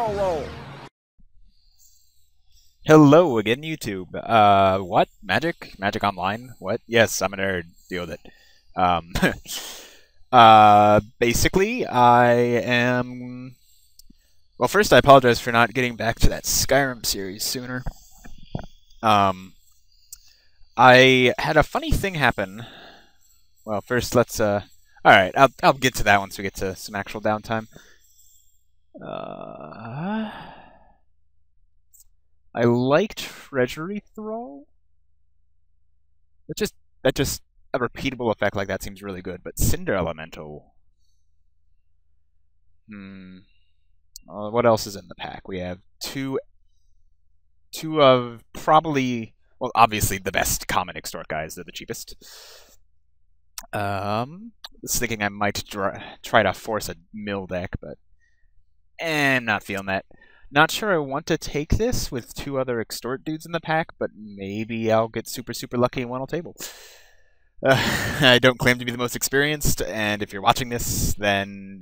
MrBarrelRoll. Hello again, YouTube. What? Magic? Magic Online? What? Yes, I'm a nerd. Deal with it. Um, basically, I am... Well, first, I apologize for not getting back to that Skyrim series sooner. I had a funny thing happen. Well, first, let's, Alright, I'll get to that once we get to some actual downtime. I liked Treasury Thrall. That just a repeatable effect like that seems really good, but Cinder Elemental. What else is in the pack? We have two of probably, well, obviously the best common extort guys. They're the cheapest. I was thinking I might try to force a mill deck, but not feeling that. Not sure I want to take this with two other extort dudes in the pack, but maybe I'll get super lucky and one will table. I don't claim to be the most experienced, and if you're watching this, then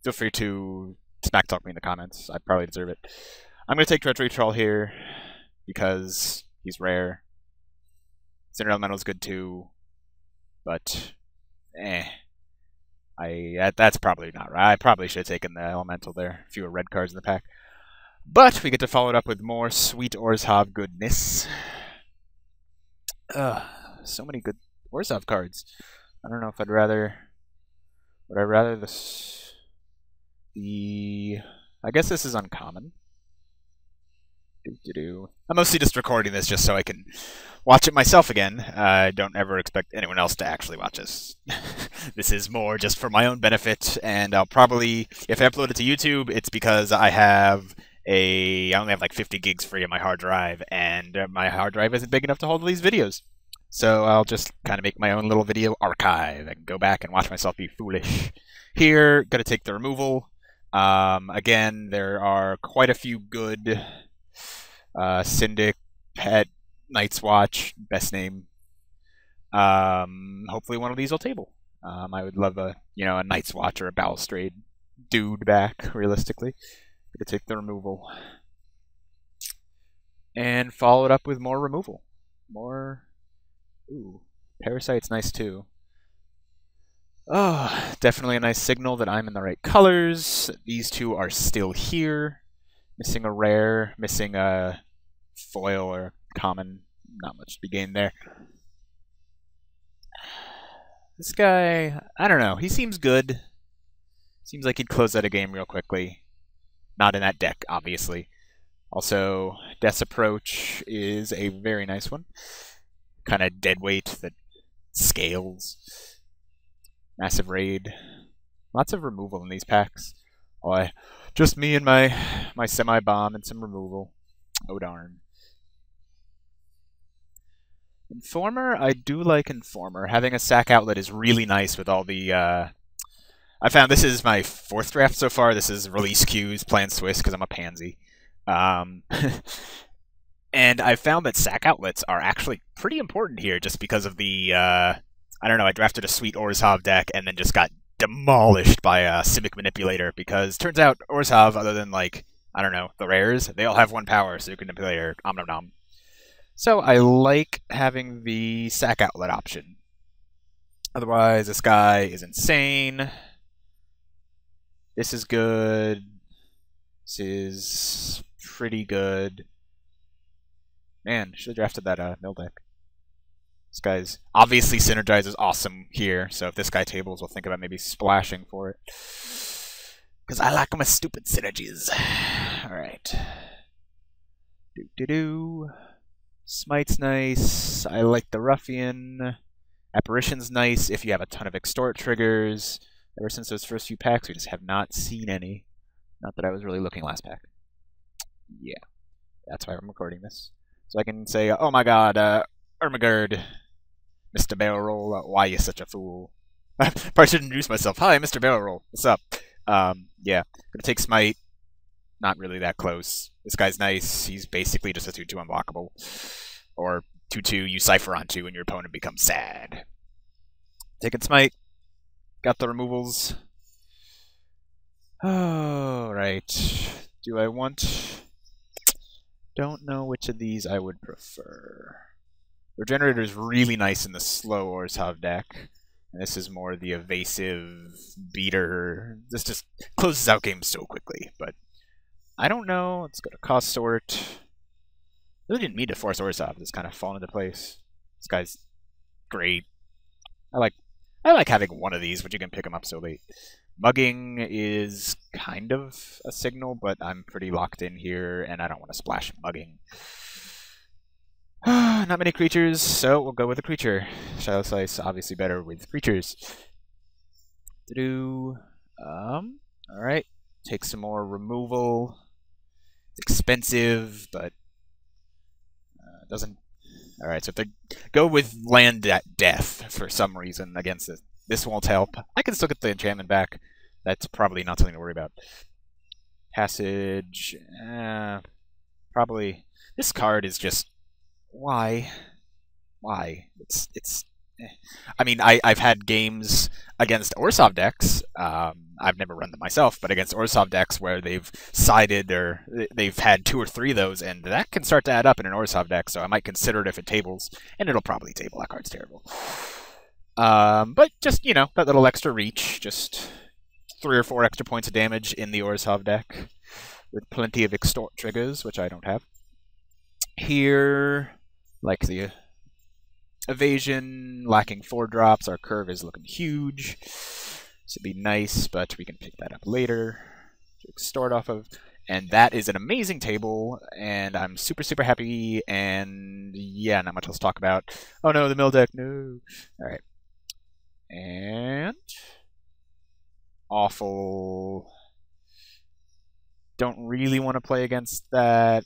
feel free to smack talk me in the comments. I probably deserve it. I'm going to take Treachery Troll here because he's rare. Cinder Elemental's good too, but that's probably not right. I probably should have taken the Elemental there. Fewer red cards in the pack. But we get to follow it up with more sweet Orzhov goodness. So many good Orzhov cards. I don't know if I'd rather... Would I rather this... I guess this is uncommon. I'm mostly just recording this just so I can watch it myself again. I don't ever expect anyone else to actually watch this. This is more just for my own benefit, and I'll probably, if I upload it to YouTube, it's because I only have like 50 gigs free on my hard drive, and my hard drive isn't big enough to hold all these videos. So I'll just kind of make my own little video archive. I can go back and watch myself be foolish. Here, gonna take the removal. Again, there are quite a few good Syndic, Pet, Night's Watch, best name. Hopefully one of these will table. I would love a Night's Watch or a Balustrade dude back, realistically. Gonna take the removal. And follow it up with more removal. More... Ooh, Parasite's nice too. Oh, definitely a nice signal that I'm in the right colors. These two are still here. Missing a rare, missing a foil or common. Not much to be gained there. This guy, I don't know. He seems good. Seems like he'd close out a game real quickly. Not in that deck, obviously. Also, Death's Approach is a very nice one. Kind of dead weight that scales. Massive Raid. Lots of removal in these packs. Just me and my semi-bomb and some removal. Oh darn. Informer, I do like Informer. Having a sack outlet is really nice with all the... I found this is my 4th draft so far. This is release queues, playing Swiss because I'm a pansy. And I found that sack outlets are actually pretty important here just because of the... I don't know, I drafted a sweet Orzhov deck and then just got demolished by a Simic Manipulator because turns out Orzhov, other than like, I don't know, the rares, they all have 1 power, so you can Manipulator, om nom nom. So I like having the sack outlet option. Otherwise, this guy is insane. This is good. This is pretty good. Man, should have drafted that mill deck. This guy's obviously synergizes awesome here, so if this guy tables, we'll think about maybe splashing for it. Because I like my stupid synergies. Alright. Smite's nice. I like the Ruffian. Apparition's nice if you have a ton of extort triggers. Ever since those first few packs, we just have not seen any. Not that I was really looking last pack. Yeah. That's why I'm recording this. So I can say, oh my god, Ermagerd, MrBarrelRoll, why you such a fool? Probably should introduce myself. Hi, MrBarrelRoll. What's up? Yeah. Gonna take Smite. Not really that close. This guy's nice. He's basically just a 2-2 unblockable. Or 2-2, you Cypher onto and your opponent becomes sad. Taking Smite. Got the removals. Alright. Do I want... Don't know which of these I would prefer. Regenerator is really nice in the slow Orzhov deck. And this is more the evasive beater. This just closes out games so quickly, but I don't know. Let's go to cost sort. Really didn't mean to force Orzhov. It's kind of fallen into place. This guy's great. I like having one of these, but you can pick them up so late. Mugging is kind of a signal, but I'm pretty locked in here, and I don't want to splash Mugging. Not many creatures, so we'll go with a creature. Shadow Slice, obviously better with creatures. Alright. Take some more removal. It's expensive, but doesn't... Alright, so if they go with land death for some reason against this, this won't help. I can still get the enchantment back. That's probably not something to worry about. Passage... probably... This card is just... Why? It's I mean, I've had games against Orzhov decks. I've never run them myself, but against Orzhov decks where they've sided or they've had 2 or 3 of those, and that can start to add up in an Orzhov deck. So I might consider it if it tables, and it'll probably table. That card's terrible. But just that little extra reach, just 3 or 4 extra points of damage in the Orzhov deck with plenty of extort triggers, which I don't have. Here, like the evasion, lacking 4 drops, our curve is looking huge. This would be nice, but we can pick that up later to extort off of. And that is an amazing table, and I'm super, super happy, and yeah, not much else to talk about. Oh no, the mill deck, no. Alright. And... Awful. Don't really want to play against that.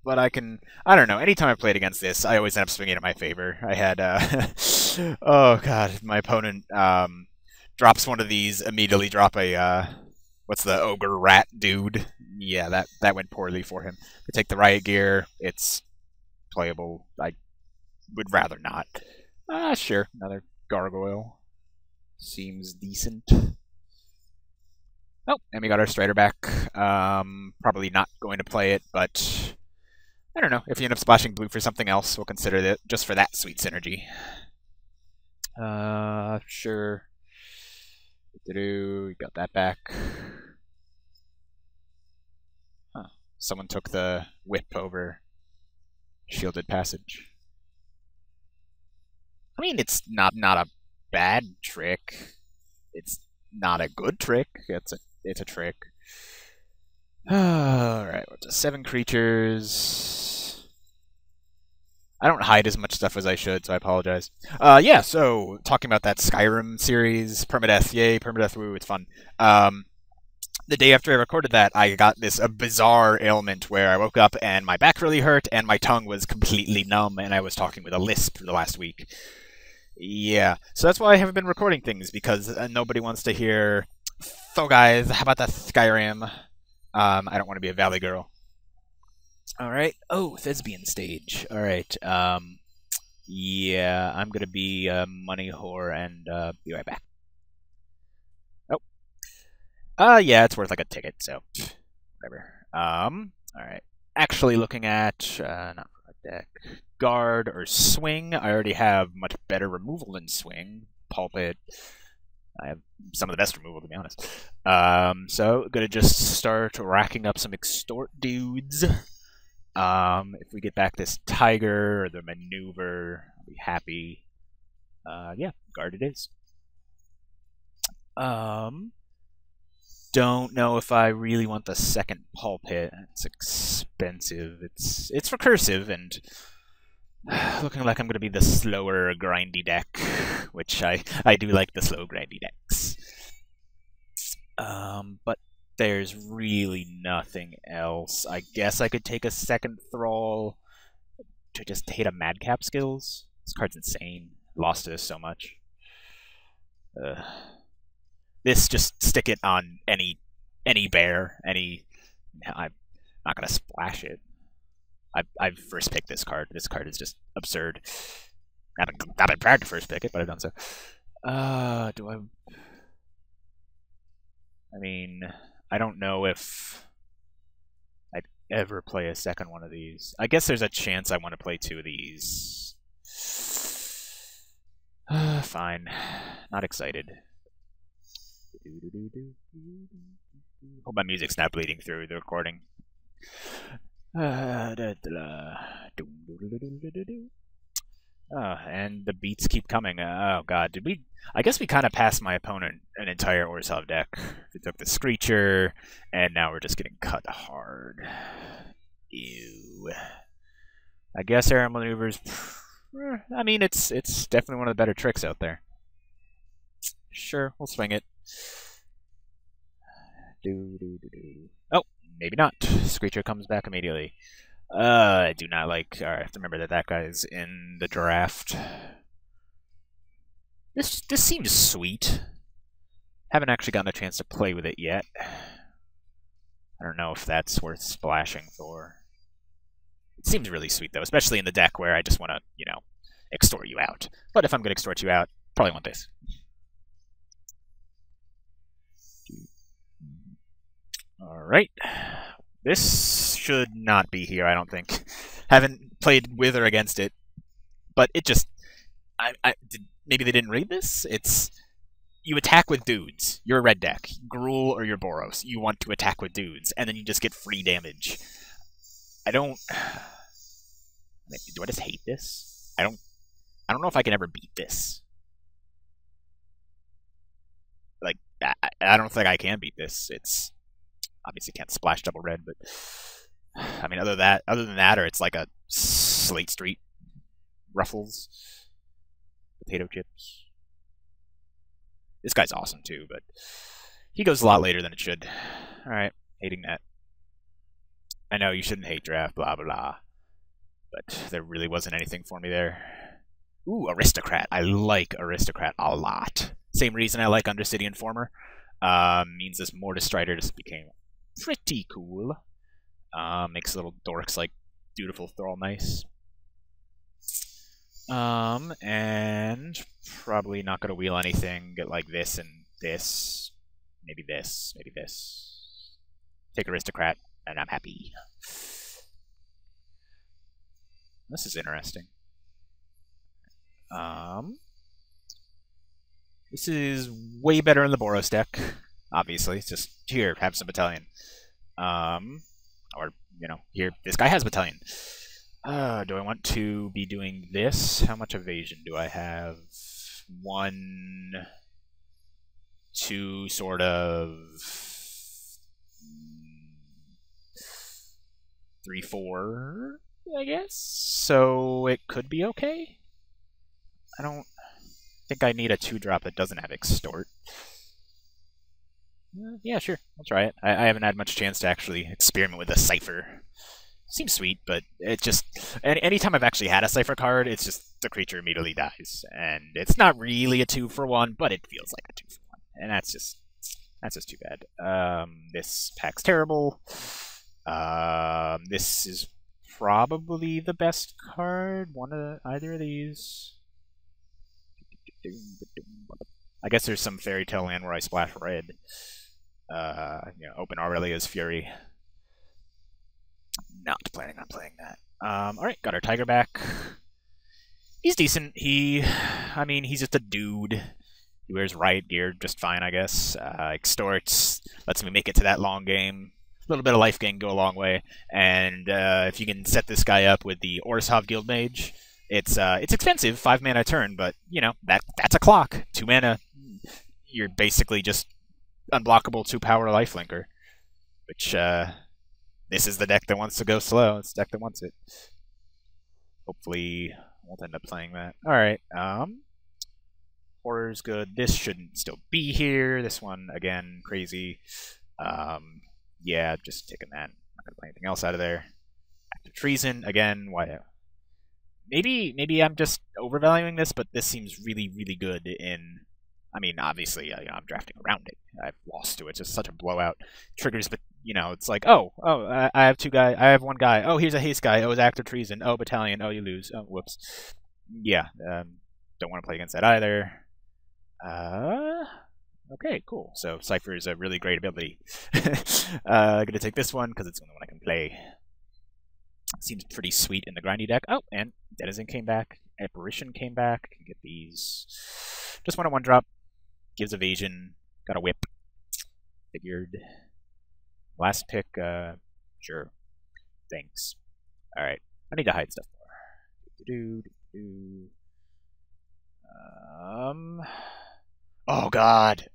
But I don't know, anytime I've played against this, I always end up swinging in my favor. I had, oh god, my opponent drops one of these, immediately drop a, what's the ogre rat dude? Yeah, that went poorly for him. To take the riot gear, it's playable. I would rather not. Sure, another gargoyle. Seems decent. Oh, and we got our Strider back. Probably not going to play it, but I don't know. If you end up splashing blue for something else, we'll consider it just for that sweet synergy. Sure. We got that back. Huh. Someone took the whip over Shielded Passage. I mean, it's not a bad trick. It's not a good trick. It's a trick. Alright, what's a 7 creatures? I don't hide as much stuff as I should, so I apologize. Yeah, so, talking about that Skyrim series, permadeath, yay, permadeath, woo, it's fun. The day after I recorded that, I got this bizarre ailment where I woke up and my back really hurt and my tongue was completely numb and I was talking with a lisp for the last week. Yeah, so that's why I haven't been recording things, because nobody wants to hear, so guys, how about that Skyrim? I don't want to be a Valley Girl. Alright, oh, Thespian stage. Alright, yeah, I'm gonna be Money Whore and be right back. Oh. Yeah, it's worth like a ticket, so, whatever. Alright, actually looking at, not for a deck. Guard or swing. I already have much better removal than swing. Pulpit. I have some of the best removal, to be honest. So gonna just start racking up some extort dudes. If we get back this tiger or the maneuver, I'll be happy. Yeah, guard it is. Don't know if I really want the second pulpit. It's expensive. It's recursive and looking like I'm going to be the slower, grindy deck, which I do like the slow, grindy decks. But there's really nothing else. I guess I could take a second Thrall to just hate a Madcap skills. This card's insane. Lost to this so much. This, just stick it on any bear, I'm not going to splash it. I've first picked this card. This card is just absurd. I haven't been proud to first pick it, but I've done so. I mean, I don't know if ever play a second one of these. I guess there's a chance I want to play 2 of these. Fine. Not excited. Hope my music's not bleeding through the recording. And the beats keep coming. Oh god, did we... I guess we kind of passed my opponent an entire Orzhov deck. We took the Screecher, and now we're just getting cut hard. Ew. I guess aerial maneuvers... I mean, it's definitely one of the better tricks out there. Sure, we'll swing it. Oh, maybe not. Screecher comes back immediately. I do not like... I have to remember that guy's in the draft. This seems sweet. Haven't actually gotten a chance to play with it yet. I don't know if that's worth splashing for. It seems really sweet, though, especially in the deck where I just want to, you know, extort you out. But if I'm going to extort you out, probably want this. Alright. This should not be here, I don't think. Haven't played with or against it. But it just... maybe they didn't read this? It's... You attack with dudes. You're a red deck. Gruul or your Boros. You want to attack with dudes. And then you just get free damage. I don't... Do I just hate this? I don't know if I can ever beat this. Like, I don't think I can beat this. It's... Obviously can't splash double red, but... I mean, other than that, or it's like a Slate Street Ruffles. Potato chips. This guy's awesome, too, but... He goes a lot later than it should. Alright, hating that. I know you shouldn't hate draft, blah blah blah. But there really wasn't anything for me there. Ooh, Aristocrat. I like Aristocrat a lot. Same reason I like Undercity Informer. Means this Mortis Strider just became pretty cool. Makes little dorks like Dutiful Thrall nice. And probably not gonna wheel anything. Get like this and this. Maybe this. Maybe this. Take Aristocrat, and I'm happy. This is interesting. This is way better in the Boros deck. Obviously, it's just here, have some Battalion. Or, you know, here, this guy has Battalion. Do I want to be doing this? How much evasion do I have? 1, 2, sort of. 3, 4, I guess? So it could be okay? I don't think I need a 2-drop that doesn't have Extort. Yeah, sure. I'll try it. I haven't had much chance to actually experiment with a Cypher. Seems sweet, but it just... Anytime I've actually had a Cypher card, it's just the creature immediately dies. And it's not really a 2-for-1, but it feels like a 2-for-1. And that's just too bad. This pack's terrible. This is probably the best card. Either of these. I guess there's some Fairy Tale Land where I splash red. Open Aurelia's Fury. Not planning on playing that. Alright, got our Tiger back. He's decent. He's just a dude. He wears riot gear just fine, I guess. Extorts, lets me make it to that long game. A little bit of life gain go a long way. And if you can set this guy up with the Orzhov Guildmage, it's expensive, 5 mana a turn, but you know, that's a clock. 2 mana, you're basically just unblockable 2-power lifelinker. Which this is the deck that wants to go slow. It's the deck that wants it. Hopefully I won't end up playing that. Alright, Horror's good. This shouldn't still be here. This one, again, crazy. Yeah, just taking that. Not gonna play anything else out of there. Active Treason, again, why? Maybe I'm just overvaluing this, but this seems really, really good in... I mean, obviously, I'm drafting around it. I've lost to it. It's just such a blowout. Triggers, but, you know, it's like, I have 2 guys. I have 1 guy. Oh, here's a haste guy. Oh, it's Active Treason. Oh, Battalion. Oh, you lose. Oh, whoops. Yeah, don't want to play against that either. Okay, cool. So Cypher is a really great ability. I'm gonna take this one because it's the only one I can play. Seems pretty sweet in the grindy deck. Oh, and Denizen came back. Apparition came back. Can get these. Just want a 1-drop. Gives evasion. Got a whip. Figured. Last pick, sure. Thanks. Alright. I need to hide stuff more. Oh god.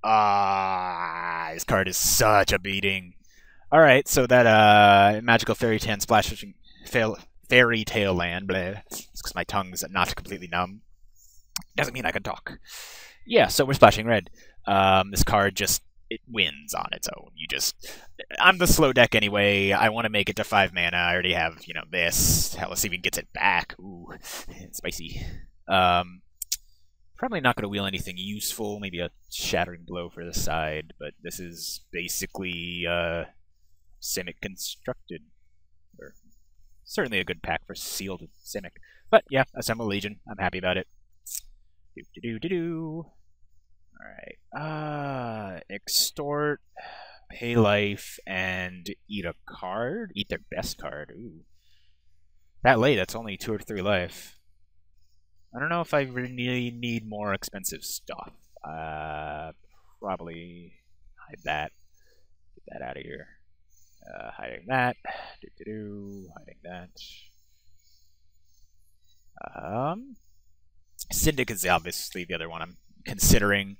This card is such a beating. Alright, so that magical fairy tale splash fairy tale land, bleh. It's because my tongue's not completely numb. Doesn't mean I can talk. Yeah, so we're splashing red. This card just it wins on its own. I'm the slow deck anyway. I want to make it to 5 mana. I already have, this. Hell, let's see if we can get it back. Ooh, spicy. Probably not going to wheel anything useful. Maybe a shattering blow for the side, but this is basically Simic constructed. Or certainly a good pack for sealed Simic. But yeah, Assemble Legion. I'm happy about it. Alright. Extort, pay life, and eat a card? Eat their best card. Ooh. That late, that's only 2 or 3 life. I don't know if I really need more expensive stuff. Probably hide that. Get that out of here. Hiding that. Hiding that. Syndic is obviously the other one I'm considering.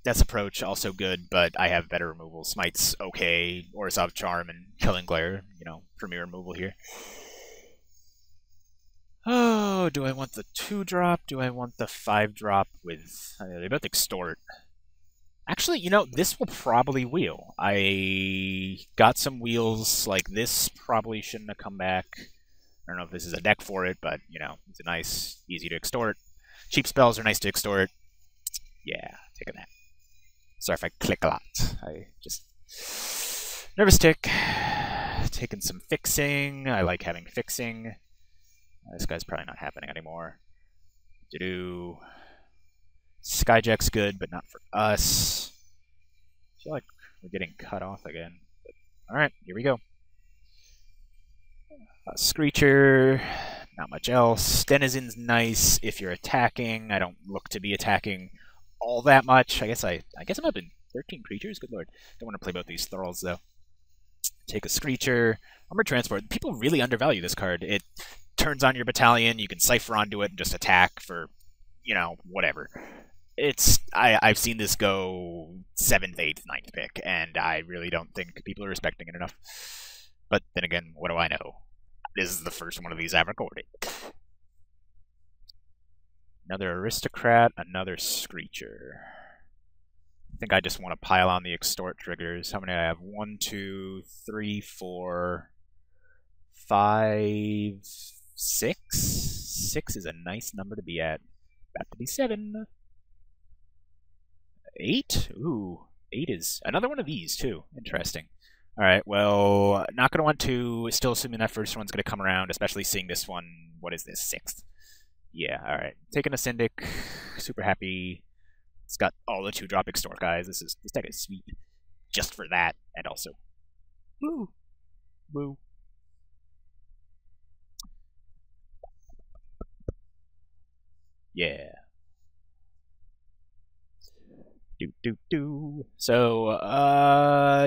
Death's Approach, also good, but I have better removal. Smite's okay. Orzhov Charm and Killing Glare, premier removal here. Oh, do I want the 2-drop? Do I want the 5-drop with... they both extort. Actually, this will probably wheel. I got some wheels like this. Probably shouldn't have come back. I don't know if this is a deck for it, but, it's a nice, easy to extort. Cheap spells are nice to extort. Yeah, taking that. Sorry if I click a lot. I just... Nervous tick. Taking some fixing. I like having fixing. This guy's probably not happening anymore. Skyjack's good, but not for us. I feel like we're getting cut off again. Alright, here we go. Screecher, not much else. Denizen's nice if you're attacking. I don't look to be attacking all that much. I guess I'm up in 13 creatures. Good lord. Don't want to play both these thralls though. Take a Screecher. Armored Transport. People really undervalue this card. It turns on your battalion. You can cipher onto it and just attack for, whatever. I've seen this go 7th, 8th, 9th pick, and I really don't think people are respecting it enough. But then again, what do I know? This is the first one of these I've recorded. Another Aristocrat, another Screecher. I think I just want to pile on the extort triggers. How many do I have? 1, 2, 3, 4, 5, 6? 6 is a nice number to be at. About to be 7. 8? Ooh, 8 is another one of these, too. Interesting. Alright, well, not going to want to. Still assuming that first one's going to come around, especially seeing this one. What is this? 6th? Yeah, alright. Taking a Syndic. Super happy. It's got all the 2-drop extort guys. This deck is sweet. Just for that, and also. Woo! Woo. Yeah. So,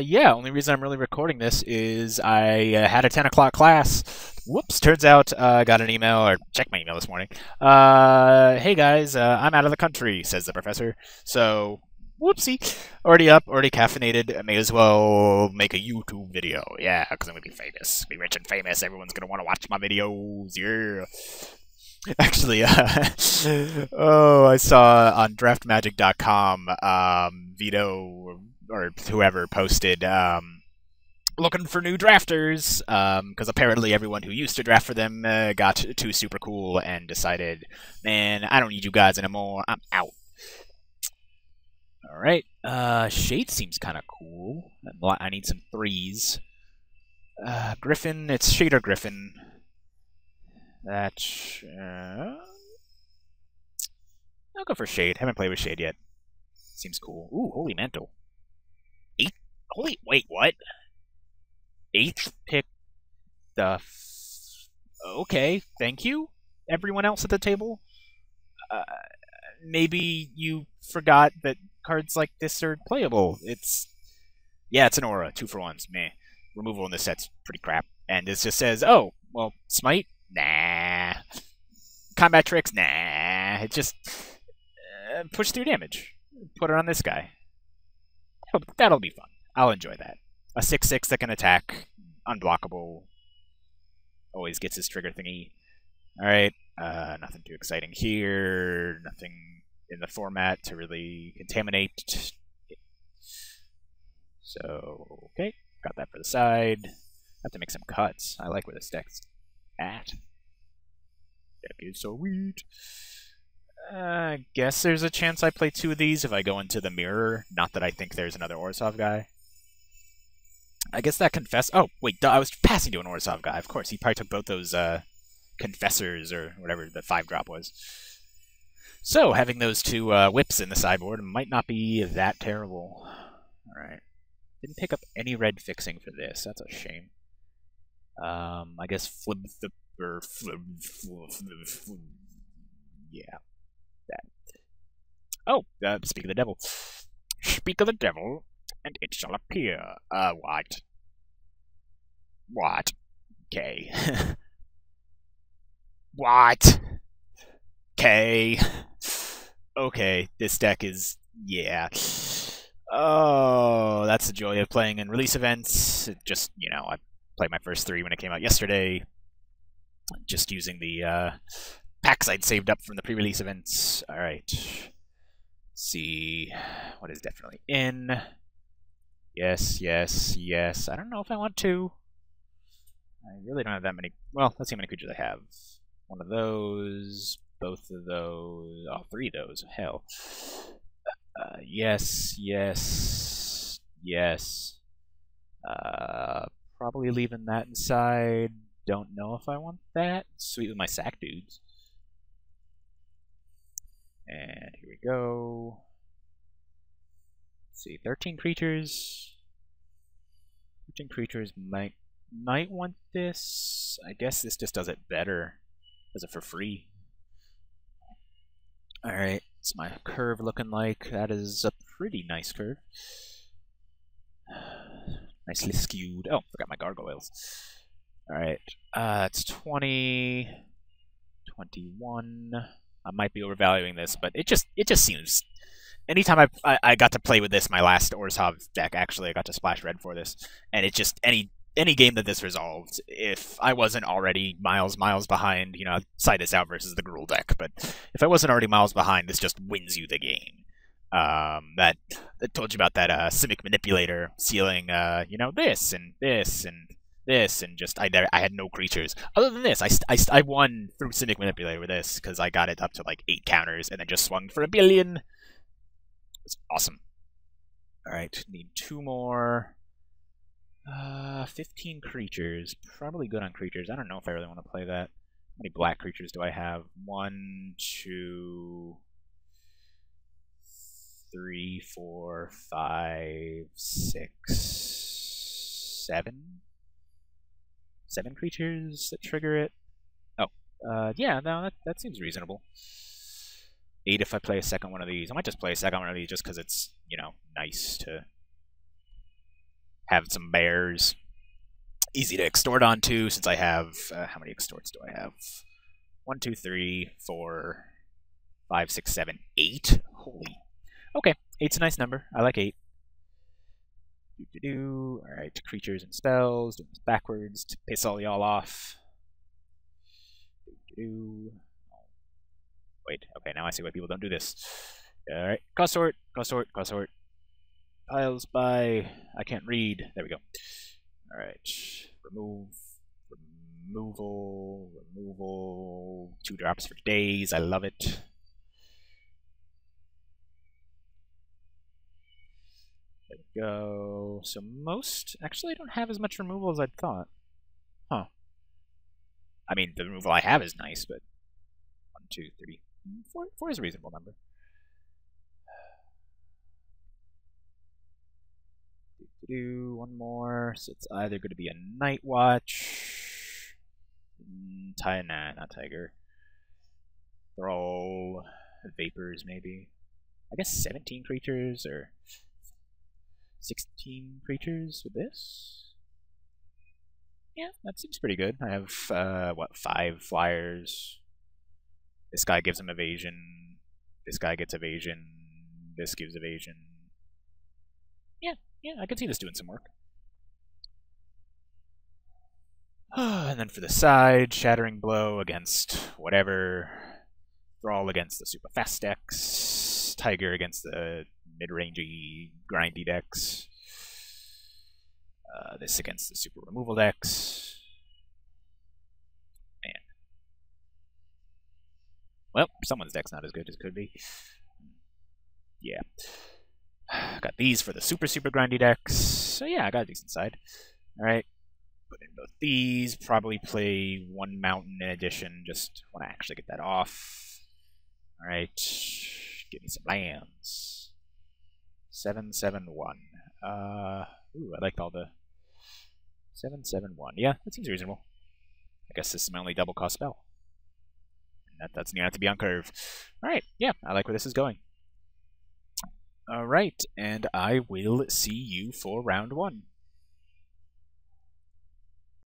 yeah, only reason I'm really recording this is I had a 10 o'clock class. Whoops, turns out I got an email, or checked my email this morning. Hey guys, I'm out of the country, says the professor. So, whoopsie. Already up, already caffeinated. I may as well make a YouTube video. Yeah, because I'm going to be famous. Be rich and famous. Everyone's going to want to watch my videos. Yeah. Actually, oh, I saw on draftmagic.com, Vito or whoever posted, looking for new drafters, because apparently everyone who used to draft for them got too super cool and decided, man, I don't need you guys anymore, I'm out. Alright, Shade seems kind of cool. I need some 3s. Griffin, it's Shader Griffin. That's... I'll go for Shade. Haven't played with Shade yet. Seems cool. Ooh, Holy Mantle. 8th... Wait, what? 8th pick the Okay, thank you, everyone else at the table. Uh, Maybe you forgot that cards like this are playable. Yeah, it's an aura, 2-for-1s, meh. Removal in this set's pretty crap. And it just says, oh, well, smite? Nah. Combat tricks? Nah. It just push through damage. Put it on this guy. That'll be fun. I'll enjoy that. A 6/6 that can attack, unblockable, always gets his trigger thingy. Alright, nothing too exciting here. Nothing in the format to really contaminate. So, okay, got that for the side. Have to make some cuts. I like where this deck's at. Deck is so weird. I guess there's a chance I play 2 of these if I go into the mirror. Not that I think there's another Orzhov guy. I guess that confess. Oh, wait, I was passing to an Orzhov guy. Of course, he probably took both those confessors or whatever the 5-drop was. So, having those 2 whips in the sideboard might not be that terrible. Alright. Didn't pick up any red fixing for this. That's a shame. I guess flip. Yeah, that. Oh, speak of the devil. Speak of the devil, and it shall appear. What? What? Okay. What? Okay. Okay, this deck is. Yeah. Oh, that's the joy of playing in release events. It just, I played my first 3 when it came out yesterday. Just using the packs I'd saved up from the pre-release events. Alright. See what is definitely in. Yes, yes, yes. I don't know if I want to. I really don't have that many. Well, let's see how many creatures I have. One of those, both of those, 3 of those. Hell. Yes, yes, yes. Probably leaving that inside. Don't know if I want that. Sweet with my sack dudes. And here we go. Let's see, 13 creatures. 13 creatures might want this. I guess this just does it better. Does it for free. Alright, what's my curve looking like? That is a pretty nice curve. Nicely skewed. Oh, forgot my gargoyles. Alright, it's 20, 21. I might be overvaluing this, but it just seems. Anytime I got to play with this, my last Orzhov deck, actually, I got to splash red for this, and it just any game that this resolved, if I wasn't already miles behind, I'd side this out versus the Gruul deck, but if I wasn't already miles behind, this just wins you the game. That I told you about that Simic Manipulator sealing, this and this and this, and just I had no creatures. Other than this, I won through Simic Manipulator with this, because I got it up to like 8 counters, and then just swung for 1 billion. It's awesome. Alright, need 2 more. 15 creatures. Probably good on creatures. I don't know if I really want to play that. How many black creatures do I have? 1, 2, 3, 4, 5, 6, 7? 7 creatures that trigger it? Oh, yeah, no, that seems reasonable. 8 if I play a second one of these. I might just play a second one of these just because it's, nice to have some bears. Easy to extort onto since I have, how many extorts do I have? 1, 2, 3, 4, 5, 6, 7, 8? Holy. Okay, 8's a nice number. I like 8. Alright, creatures and spells. Doing this backwards to piss all y'all off. Wait, okay, now I see why people don't do this. Alright, cost sort. Piles by. I can't read. There we go. Alright. Removal. 2 drops for days. I love it. There we go. So most. Actually, I don't have as much removal as I'd thought. Huh. I mean, the removal I have is nice, but. 1, 2, 3. 4 is a reasonable number. One more. So it's either going to be a Night Watch. Nah, not Tiger. Thrall, Vapors, maybe. I guess 17 creatures or 16 creatures with this? Yeah, that seems pretty good. I have, what, 5 flyers. This guy gives him evasion. This guy gets evasion. This gives evasion. Yeah, I can see this doing some work. And then for the side, Shattering Blow against whatever. Thrall against the super fast decks. Tiger against the mid-rangey, grindy decks. This against the super removal decks. Man. Well, someone's deck's not as good as it could be. Yeah. Got these for the super grindy decks. So yeah, I got a decent side. Alright. Put in both these. Probably play 1 mountain in addition. Just want to actually get that off. Alright. Give me some lands. 7/7/1. Ooh, I liked all the 7/7/1. Yeah, that seems reasonable. I guess this is my only double cost spell. And that's near to be on curve. Alright, yeah, I like where this is going. Alright, and I will see you for round 1.